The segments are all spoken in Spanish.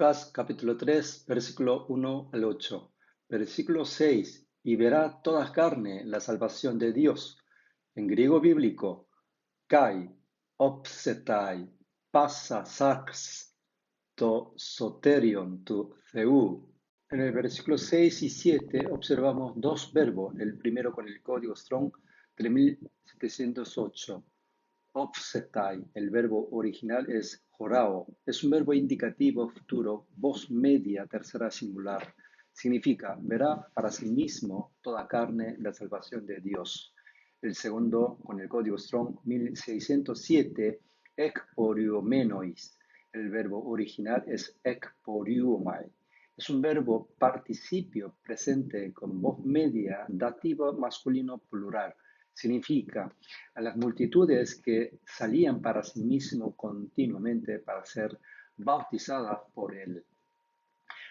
Lucas capítulo 3, versículo 1 al 8. Versículo 6. Y verá toda carne la salvación de Dios. En griego bíblico, kai, opsetai, pasa sax, to soterion tu theou. En el versículo 6 y 7 observamos dos verbos, el primero con el código Strong 3708. Opsetai, el verbo original es jorao, es un verbo indicativo futuro, voz media, tercera singular. Significa, verá para sí mismo toda carne la salvación de Dios. El segundo, con el código Strong 1607, ekporiomenois. El verbo original es ekporiomai. Es un verbo participio presente con voz media, dativo masculino plural. Significa a las multitudes que salían para sí mismos continuamente para ser bautizadas por él.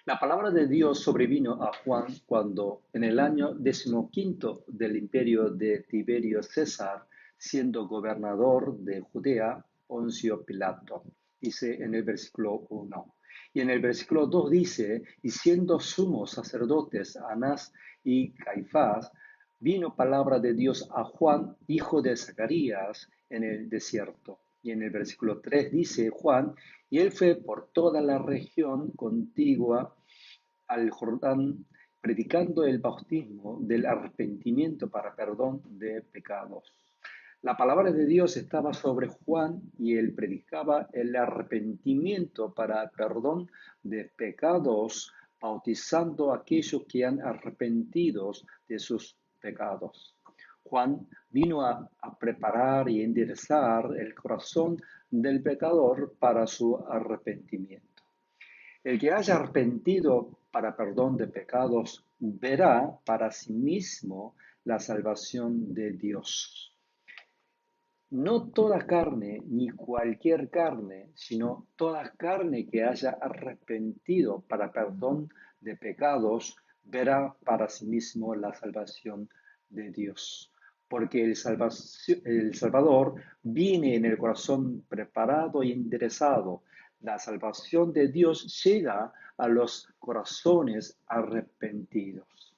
La palabra de Dios sobrevino a Juan cuando, en el año 15 del imperio de Tiberio César, siendo gobernador de Judea, Poncio Pilato, dice en el versículo 1. Y en el versículo 2 dice, y siendo sumos sacerdotes Anás y Caifás, vino palabra de Dios a Juan, hijo de Zacarías, en el desierto. Y en el versículo 3 dice Juan, y él fue por toda la región contigua al Jordán, predicando el bautismo del arrepentimiento para perdón de pecados. La palabra de Dios estaba sobre Juan y él predicaba el arrepentimiento para perdón de pecados, bautizando a aquellos que han arrepentido de sus pecados. Juan vino a preparar y enderezar el corazón del pecador para su arrepentimiento. El que haya arrepentido para perdón de pecados verá para sí mismo la salvación de Dios. No toda carne, ni cualquier carne, sino toda carne que haya arrepentido para perdón de pecados, verá para sí mismo la salvación de Dios. Porque el Salvador viene en el corazón preparado y interesado. La salvación de Dios llega a los corazones arrepentidos.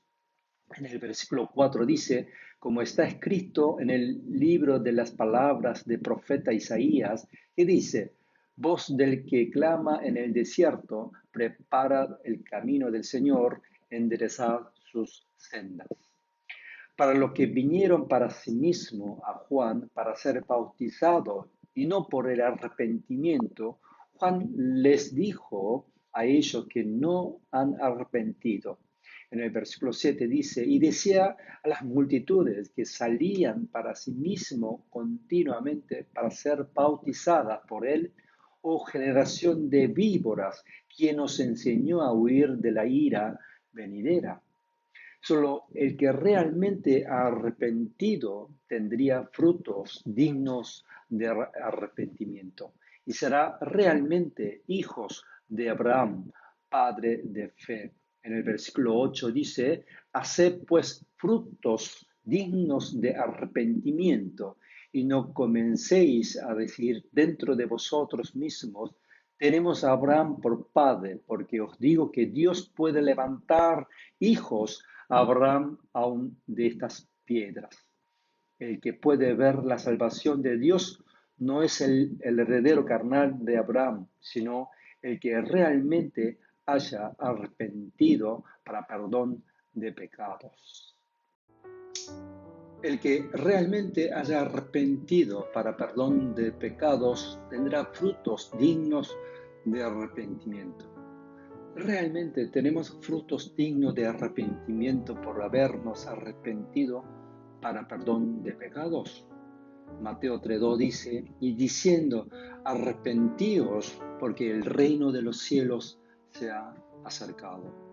En el versículo 4 dice, como está escrito en el libro de las palabras del profeta Isaías, que dice, voz del que clama en el desierto, prepara el camino del Señor, enderezad sus sendas. Para los que vinieron para sí mismo a Juan para ser bautizados y no por el arrepentimiento, Juan les dijo a ellos que no han arrepentido. En el versículo 7 dice, y decía a las multitudes que salían para sí mismo continuamente para ser bautizadas por él, oh generación de víboras, quien os enseñó a huir de la ira venidera. Solo el que realmente ha arrepentido tendría frutos dignos de arrepentimiento y será realmente hijos de Abraham, padre de fe. En el versículo 8 dice, haced pues frutos dignos de arrepentimiento y no comencéis a decir dentro de vosotros mismos, tenemos a Abraham por padre, porque os digo que Dios puede levantar hijos a Abraham aún de estas piedras. El que puede ver la salvación de Dios no es el heredero carnal de Abraham, sino el que realmente haya arrepentido para perdón de pecados. El que realmente haya arrepentido para perdón de pecados tendrá frutos dignos de arrepentimiento. ¿Realmente tenemos frutos dignos de arrepentimiento por habernos arrepentido para perdón de pecados? Mateo 3:2 dice, y diciendo, arrepentíos porque el reino de los cielos se ha acercado.